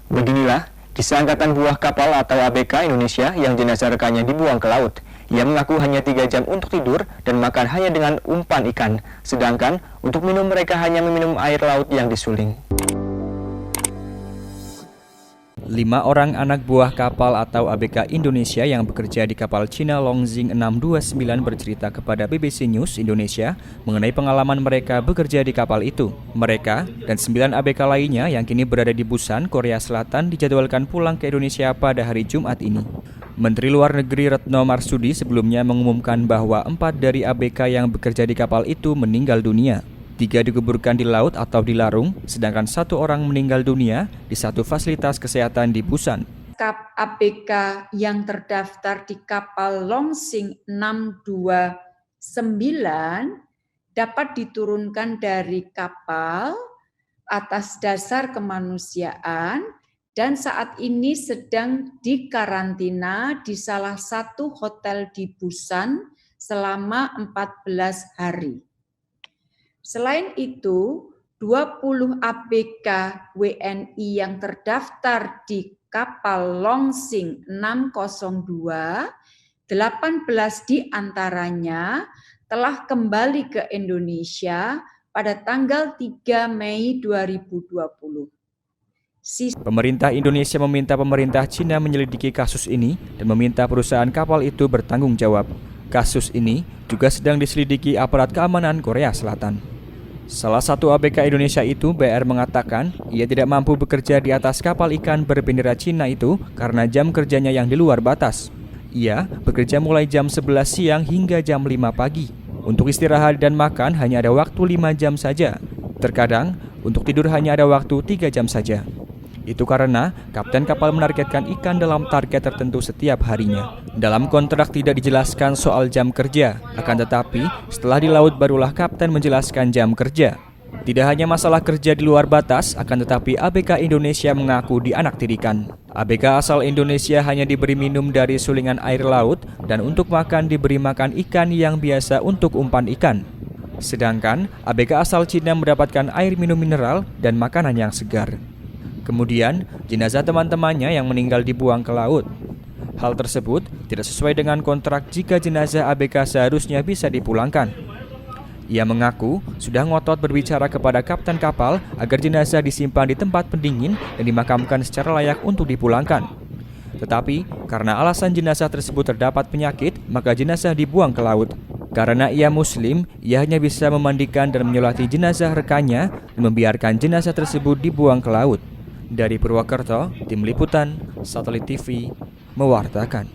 Beginilah kisah angkatan buah kapal atau ABK Indonesia yang jenazah rekannya dibuang ke laut. Ia mengaku hanya 3 jam untuk tidur dan makan hanya dengan umpan ikan, sedangkan untuk minum mereka hanya meminum air laut yang disuling. 5 orang anak buah kapal atau ABK Indonesia yang bekerja di kapal Cina Longxing 629 bercerita kepada BBC News Indonesia mengenai pengalaman mereka bekerja di kapal itu. Mereka dan 9 ABK lainnya yang kini berada di Busan, Korea Selatan dijadwalkan pulang ke Indonesia pada hari Jumat ini. Menteri Luar Negeri Retno Marsudi sebelumnya mengumumkan bahwa 4 dari ABK yang bekerja di kapal itu meninggal dunia. 3 dikuburkan di laut atau di Larung, sedangkan 1 orang meninggal dunia di satu fasilitas kesehatan di Busan. ABK yang terdaftar di kapal Longxing 629 dapat diturunkan dari kapal atas dasar kemanusiaan dan saat ini sedang dikarantina di salah satu hotel di Busan selama 14 hari. Selain itu, 20 ABK WNI yang terdaftar di kapal Longxing 602, 18 diantaranya telah kembali ke Indonesia pada tanggal 3 Mei 2020. Pemerintah Indonesia meminta pemerintah Cina menyelidiki kasus ini dan meminta perusahaan kapal itu bertanggung jawab. Kasus ini juga sedang diselidiki aparat keamanan Korea Selatan. Salah satu ABK Indonesia itu, BR, mengatakan ia tidak mampu bekerja di atas kapal ikan berbendera Cina itu karena jam kerjanya yang di luar batas. Ia bekerja mulai jam 11 siang hingga jam 5 pagi. Untuk istirahat dan makan hanya ada waktu 5 jam saja. Terkadang, untuk tidur hanya ada waktu 3 jam saja. Itu karena kapten kapal menargetkan ikan dalam target tertentu setiap harinya. Dalam kontrak tidak dijelaskan soal jam kerja, akan tetapi setelah di laut barulah kapten menjelaskan jam kerja. Tidak hanya masalah kerja di luar batas, akan tetapi ABK Indonesia mengaku dianaktirikan. ABK asal Indonesia hanya diberi minum dari sulingan air laut dan untuk makan diberi makan ikan yang biasa untuk umpan ikan. Sedangkan ABK asal Cina mendapatkan air minum mineral dan makanan yang segar. Kemudian, jenazah teman-temannya yang meninggal dibuang ke laut. Hal tersebut tidak sesuai dengan kontrak jika jenazah ABK seharusnya bisa dipulangkan. Ia mengaku sudah ngotot berbicara kepada kapten kapal agar jenazah disimpan di tempat pendingin dan dimakamkan secara layak untuk dipulangkan. Tetapi, karena alasan jenazah tersebut terdapat penyakit, maka jenazah dibuang ke laut. Karena ia Muslim, ia hanya bisa memandikan dan menyolati jenazah rekannya dan membiarkan jenazah tersebut dibuang ke laut. Dari Purwokerto, Tim Liputan, Satelit TV, mewartakan.